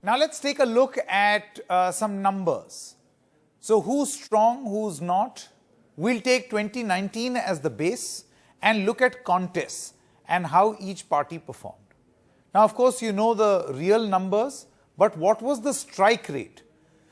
Now let's take a look at some numbers. So who's strong, who's not? We'll take 2019 as the base and look at contests and how each party performed. Now, of course, you know the real numbers, but what was the strike rate?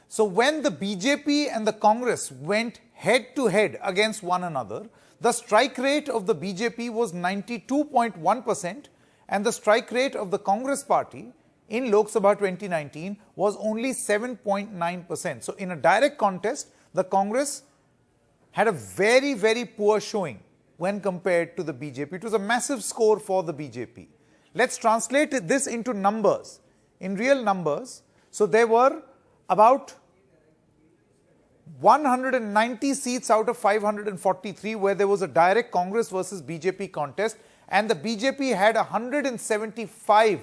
So when the BJP and the Congress went head to head against one another, the strike rate of the BJP was 92.1% and the strike rate of the Congress party in Lok Sabha 2019 was only 7.9%. So in a direct contest, the Congress had a very, very poor showing when compared to the BJP. It was a massive score for the BJP. Let's translate this into numbers, in real numbers. So there were about 190 seats out of 543 where there was a direct Congress versus BJP contest, and the BJP had 175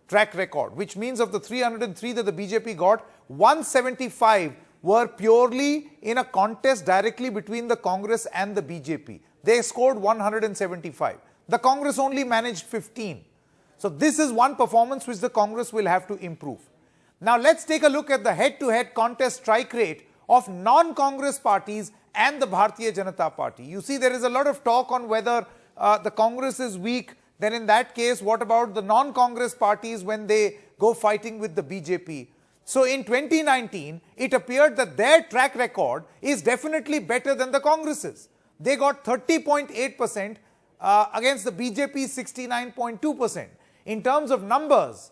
track record, which means of the 303 that the BJP got, 175 were purely in a contest directly between the Congress and the BJP. They scored 175. The Congress only managed 15. So this is one performance which the Congress will have to improve. Now let's take a look at the head-to-head contest strike rate of non-Congress parties and the Bharatiya Janata Party. You see, there is a lot of talk on whether the Congress is weak. Then in that case, what about the non-Congress parties when they go fighting with the BJP? So in 2019, it appeared that their track record is definitely better than the Congress's. They got 30.8% against the BJP's 69.2%. In terms of numbers,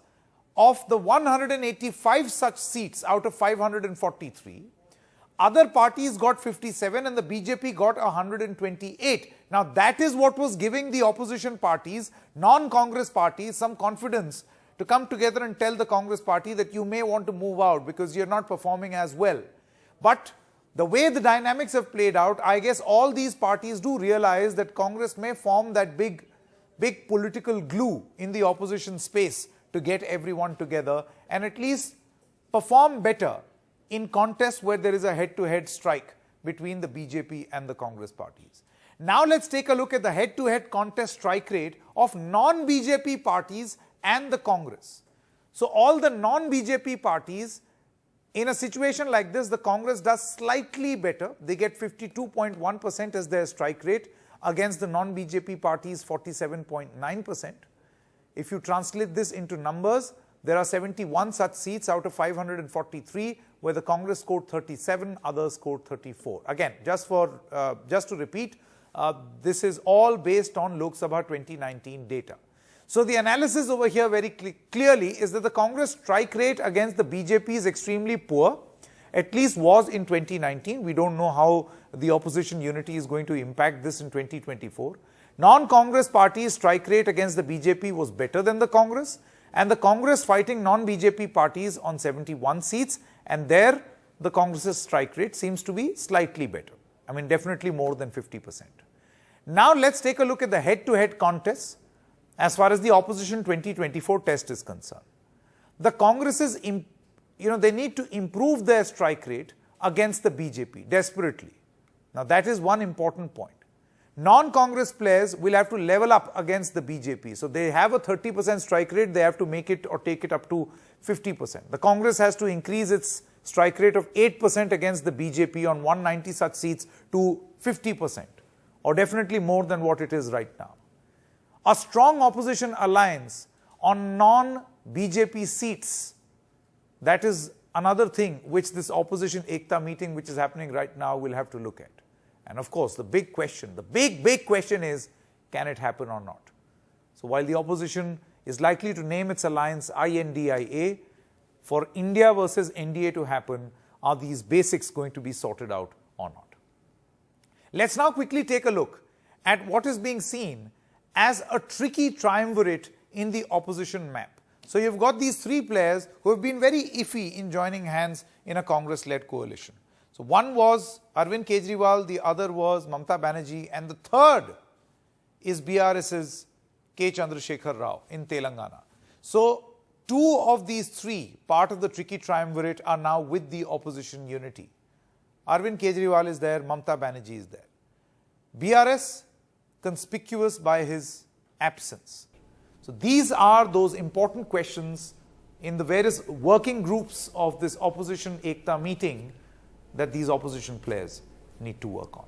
of the 185 such seats out of 543, other parties got 57 and the BJP got 128. Now that is what was giving the opposition parties, non-Congress parties, some confidence to come together and tell the Congress party that you may want to move out because you're not performing as well. But the way the dynamics have played out, I guess all these parties do realize that Congress may form that big political glue in the opposition space to get everyone together and at least perform better in contests where there is a head-to-head strike between the BJP and the Congress parties. Now let's take a look at the head-to-head contest strike rate of non-BJP parties and the Congress. So all the non-BJP parties, in a situation like this, the Congress does slightly better. They get 52.1% as their strike rate against the non-BJP parties 47.9%. If you translate this into numbers, there are 71 such seats out of 543 where the Congress scored 37, others scored 34. Again, just to repeat, this is all based on Lok Sabha 2019 data. So the analysis over here very clearly is that the Congress strike rate against the BJP is extremely poor, at least was in 2019. We don't know how the opposition unity is going to impact this in 2024. Non-Congress parties' strike rate against the BJP was better than the Congress, and the Congress fighting non-BJP parties on 71 seats, and there the Congress's strike rate seems to be slightly better. I mean, definitely more than 50%. Now let's take a look at the head-to-head contests as far as the opposition 2024 test is concerned. The Congresses, they need to improve their strike rate against the BJP desperately. Now that is one important point. Non-Congress players will have to level up against the BJP. So they have a 30% strike rate, they have to make it or take it up to 50%. The Congress has to increase its strike rate of 8% against the BJP on 190 such seats to 50%, or definitely more than what it is right now. A strong opposition alliance on non-BJP seats, that is another thing which this opposition Ekta meeting which is happening right now will have to look at. And of course, the big question, the big question is, can it happen or not? So while the opposition is likely to name its alliance I.N.D.I.A, for India versus NDA to happen, are these basics going to be sorted out or not? Let's now quickly take a look at what is being seen as a tricky triumvirate in the opposition map. So you've got these three players who have been very iffy in joining hands in a Congress-led coalition. So one was Arvind Kejriwal, the other was Mamata Banerjee, and the third is BRS's K. Chandrasekhar Rao in Telangana. So two of these three, part of the tricky triumvirate, are now with the opposition unity. Arvind Kejriwal is there, Mamata Banerjee is there. BRS, conspicuous by his absence. So these are those important questions in the various working groups of this opposition Ekta meeting that these opposition players need to work on.